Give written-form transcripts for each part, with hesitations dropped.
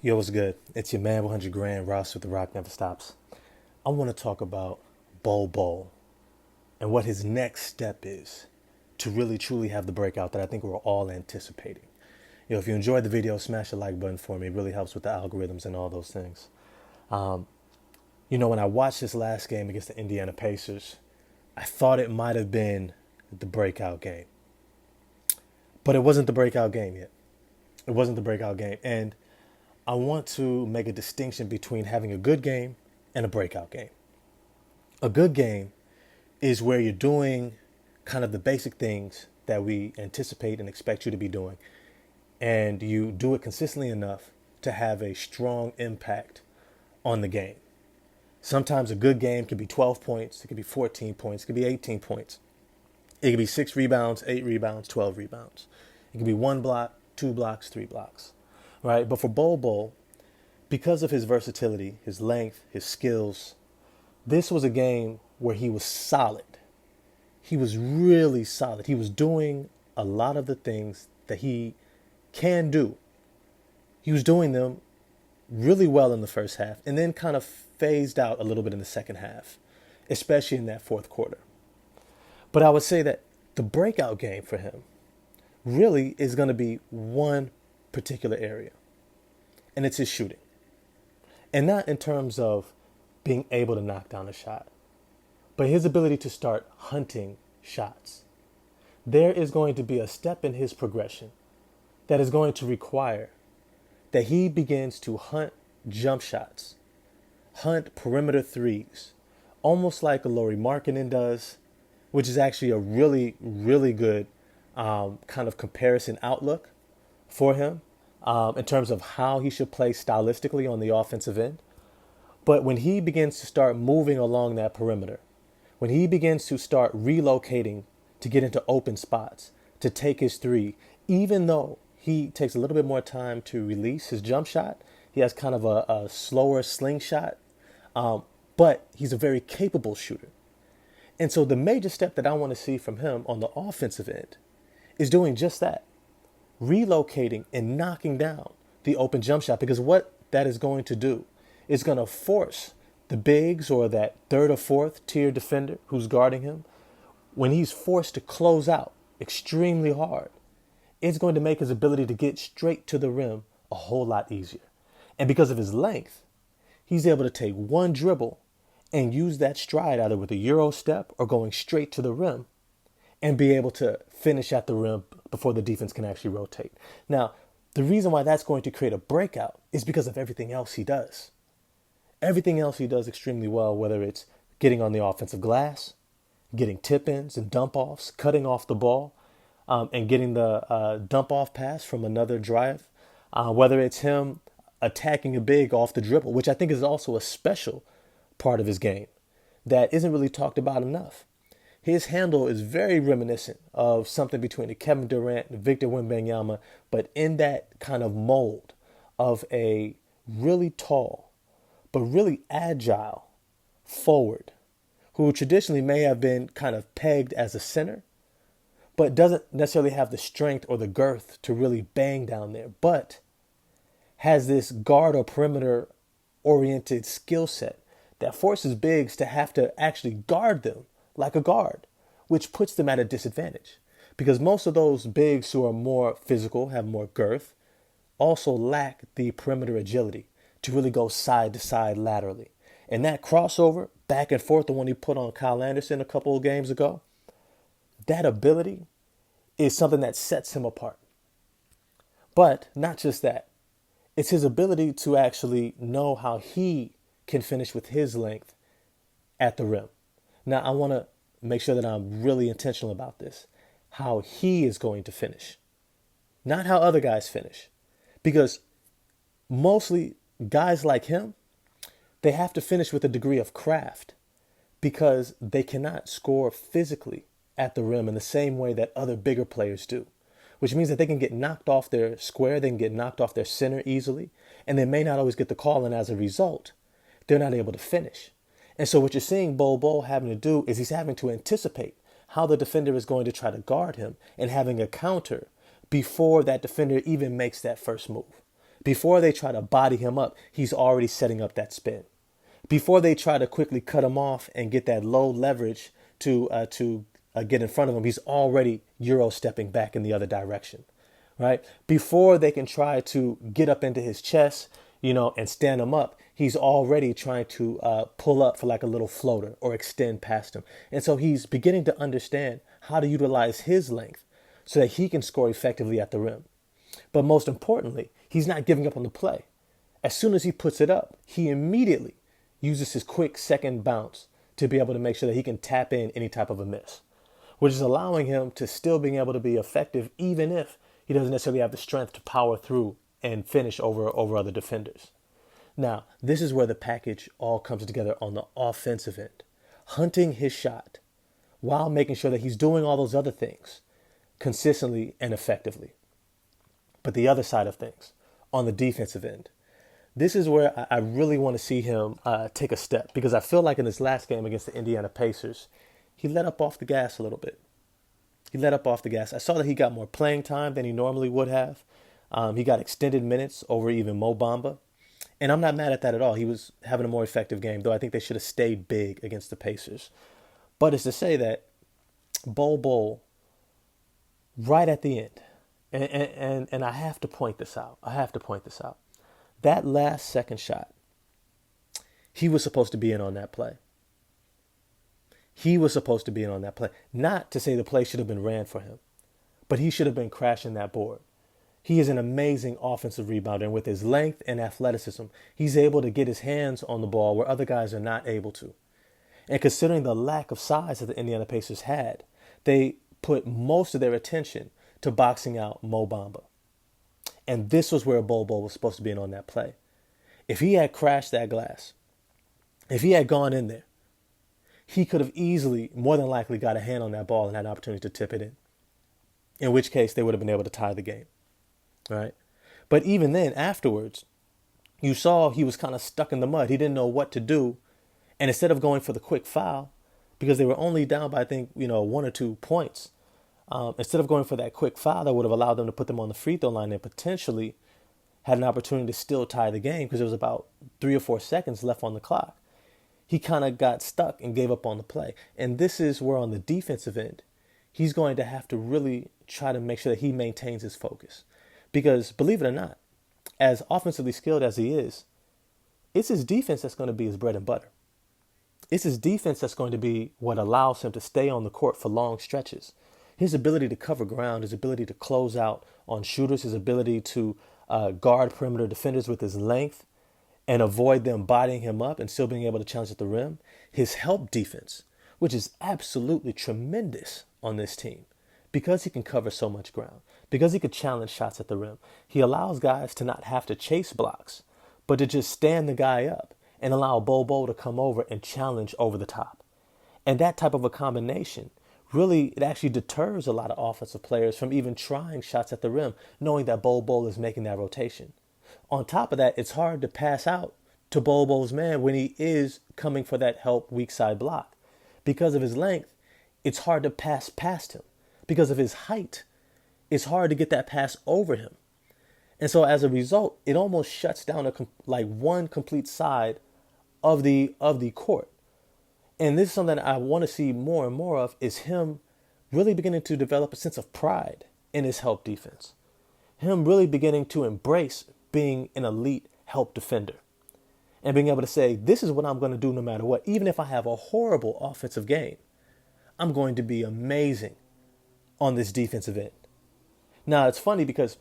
Yo, what's good? It's your man, 100 grand, Ross with The Rock Never Stops. I want to talk about Bol Bol and what his next step is to really truly have the breakout that I think we're all anticipating. If you enjoyed the video, smash the like button for me. It really helps with the algorithms and all those things. When I watched this last game against the Indiana Pacers, I thought it might have been the breakout game. But it wasn't the breakout game yet. It wasn't the breakout game. And I want to make a distinction between having a good game and a breakout game. A good game is where you're doing kind of the basic things that we anticipate and expect you to be doing. And you do it consistently enough to have a strong impact on the game. Sometimes a good game can be 12 points, it could be 14 points, it could be 18 points. It could be 6 rebounds, 8 rebounds, 12 rebounds. It could be 1 block, 2 blocks, 3 blocks. Right? But for Bol Bol, because of his versatility, his length, his skills, this was a game where he was solid. He was really solid. He was doing a lot of the things that he can do. He was doing them really well in the first half and then kind of phased out a little bit in the second half, especially in that fourth quarter. But I would say that the breakout game for him really is going to be one particular area, and it's his shooting. And not in terms of being able to knock down a shot, but his ability to start hunting shots. There is going to be a step in his progression that is going to require that he begins to hunt jump shots, hunt perimeter threes, almost like a Lauri Markkanen does, which is actually a really, really good kind of comparison outlook for him in terms of how he should play stylistically on the offensive end. But when he begins to start moving along that perimeter, when he begins to start relocating to get into open spots, to take his three, even though he takes a little bit more time to release his jump shot, he has kind of a slower slingshot, but he's a very capable shooter. And so the major step that I want to see from him on the offensive end is doing just that, relocating and knocking down the open jump shot, because what that is going to do is going to force the bigs or that third or fourth tier defender who's guarding him, when he's forced to close out extremely hard, it's going to make his ability to get straight to the rim a whole lot easier. And because of his length, he's able to take one dribble and use that stride either with a Euro step or going straight to the rim and be able to finish at the rim before the defense can actually rotate. Now, the reason why that's going to create a breakout is because of everything else he does. Everything else he does extremely well, whether it's getting on the offensive glass, getting tip-ins and dump-offs, cutting off the ball, and getting the dump-off pass from another drive, whether it's him attacking a big off the dribble, which I think is also a special part of his game that isn't really talked about enough. His handle is very reminiscent of something between a Kevin Durant and Victor Wembanyama, but in that kind of mold of a really tall, but really agile forward who traditionally may have been kind of pegged as a center, but doesn't necessarily have the strength or the girth to really bang down there, but has this guard or perimeter oriented skill set that forces bigs to have to actually guard them like a guard, which puts them at a disadvantage because most of those bigs who are more physical, have more girth, also lack the perimeter agility to really go side to side laterally. And that crossover back and forth, the one he put on Kyle Anderson a couple of games ago, that ability is something that sets him apart. But not just that, it's his ability to actually know how he can finish with his length at the rim. Now, I want to make sure that I'm really intentional about this, how he is going to finish, not how other guys finish. Because mostly guys like him, they have to finish with a degree of craft because they cannot score physically at the rim in the same way that other bigger players do, which means that they can get knocked off their square, they can get knocked off their center easily, and they may not always get the call, and as a result, they're not able to finish. And so what you're seeing Bol Bol having to do is he's having to anticipate how the defender is going to try to guard him and having a counter before that defender even makes that first move. Before they try to body him up, he's already setting up that spin. Before they try to quickly cut him off and get that low leverage to get in front of him, he's already Euro stepping back in the other direction, right? Before they can try to get up into his chest, and stand him up, he's already trying to pull up for like a little floater or extend past him. And so he's beginning to understand how to utilize his length so that he can score effectively at the rim. But most importantly, he's not giving up on the play. As soon as he puts it up, he immediately uses his quick second bounce to be able to make sure that he can tap in any type of a miss, which is allowing him to still being able to be effective even if he doesn't necessarily have the strength to power through and finish over other defenders. Now, this is where the package all comes together on the offensive end. Hunting his shot while making sure that he's doing all those other things consistently and effectively. But the other side of things, on the defensive end, this is where I really want to see him take a step, because I feel like in this last game against the Indiana Pacers, he let up off the gas a little bit. He let up off the gas. I saw that he got more playing time than he normally would have. He got extended minutes over even Mo Bamba. And I'm not mad at that at all. He was having a more effective game, though I think they should have stayed big against the Pacers. But it's to say that Bol Bol, right at the end, and I have to point this out. That last second shot, he was supposed to be in on that play. Not to say the play should have been ran for him, but he should have been crashing that board. He is an amazing offensive rebounder, and with his length and athleticism, he's able to get his hands on the ball where other guys are not able to. And considering the lack of size that the Indiana Pacers had, they put most of their attention to boxing out Mo Bamba. And this was where Bol Bol was supposed to be in on that play. If he had crashed that glass, if he had gone in there, he could have easily, more than likely, got a hand on that ball and had an opportunity to tip it in which case they would have been able to tie the game, right? But even then, afterwards, you saw he was kind of stuck in the mud. He didn't know what to do. And instead of going for the quick foul, because they were only down by, I think, 1 or 2 points, instead of going for that quick foul that would have allowed them to put them on the free throw line and potentially had an opportunity to still tie the game because there was about 3 or 4 seconds left on the clock, he kind of got stuck and gave up on the play. And this is where on the defensive end, he's going to have to really try to make sure that he maintains his focus. Because believe it or not, as offensively skilled as he is, it's his defense that's going to be his bread and butter. It's his defense that's going to be what allows him to stay on the court for long stretches. His ability to cover ground, his ability to close out on shooters, his ability to guard perimeter defenders with his length and avoid them bodying him up and still being able to challenge at the rim. His help defense, which is absolutely tremendous on this team because he can cover so much ground, because he could challenge shots at the rim. He allows guys to not have to chase blocks, but to just stand the guy up and allow Bol Bol to come over and challenge over the top. And that type of a combination, really, it actually deters a lot of offensive players from even trying shots at the rim, knowing that Bol Bol is making that rotation. On top of that, it's hard to pass out to Bol Bol's man when he is coming for that help weak side block. Because of his length, it's hard to pass past him. Because of his height, it's hard to get that pass over him. And so as a result, it almost shuts down one complete side of the court. And this is something I want to see more and more of, is him really beginning to develop a sense of pride in his help defense. Him really beginning to embrace being an elite help defender and being able to say, this is what I'm going to do no matter what. Even if I have a horrible offensive game, I'm going to be amazing on this defensive end. Now, it's funny because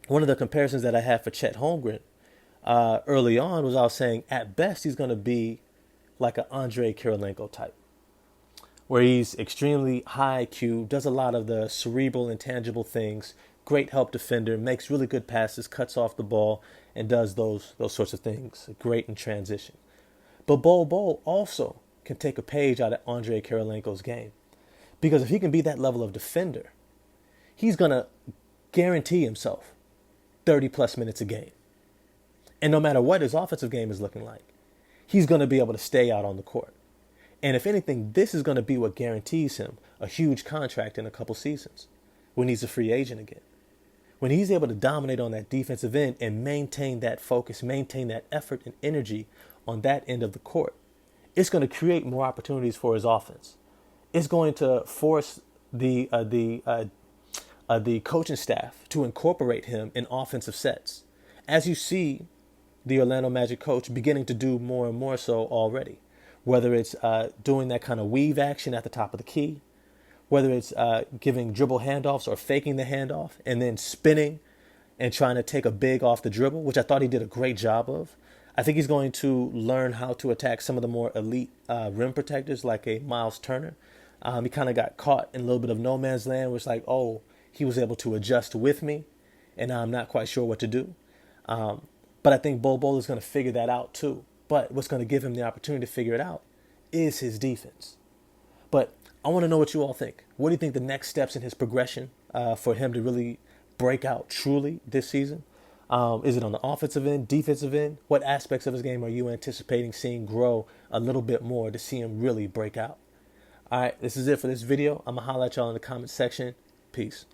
one of the comparisons that I had for Chet Holmgren early on was I was saying, at best, he's going to be like an Andrei Kirilenko type, where he's extremely high IQ, does a lot of the cerebral, intangible things, great help defender, makes really good passes, cuts off the ball, and does those sorts of things, great in transition. But Bol Bol also can take a page out of Andrei Kirilenko's game, because if he can be that level of defender, he's going to guarantee himself 30-plus minutes a game. And no matter what his offensive game is looking like, he's going to be able to stay out on the court. And if anything, this is going to be what guarantees him a huge contract in a couple seasons when he's a free agent again. when he's able to dominate on that defensive end and maintain that focus, maintain that effort and energy on that end of the court, it's going to create more opportunities for his offense. It's going to force the coaching staff to incorporate him in offensive sets, as you see the Orlando Magic coach beginning to do more and more so already. Whether it's doing that kind of weave action at the top of the key, whether it's giving dribble handoffs or faking the handoff and then spinning and trying to take a big off the dribble, which I thought he did a great job of. I think he's going to learn how to attack some of the more elite rim protectors like a Miles Turner. He kind of got caught in a little bit of no man's land, where it's like, oh, he was able to adjust with me, and I'm not quite sure what to do. But I think Bol Bol is going to figure that out too. But what's going to give him the opportunity to figure it out is his defense. But I want to know what you all think. What do you think the next steps in his progression for him to really break out truly this season? Is it on the offensive end, defensive end? What aspects of his game are you anticipating seeing grow a little bit more to see him really break out? All right, this is it for this video. I'm going to holler at y'all in the comment section. Peace.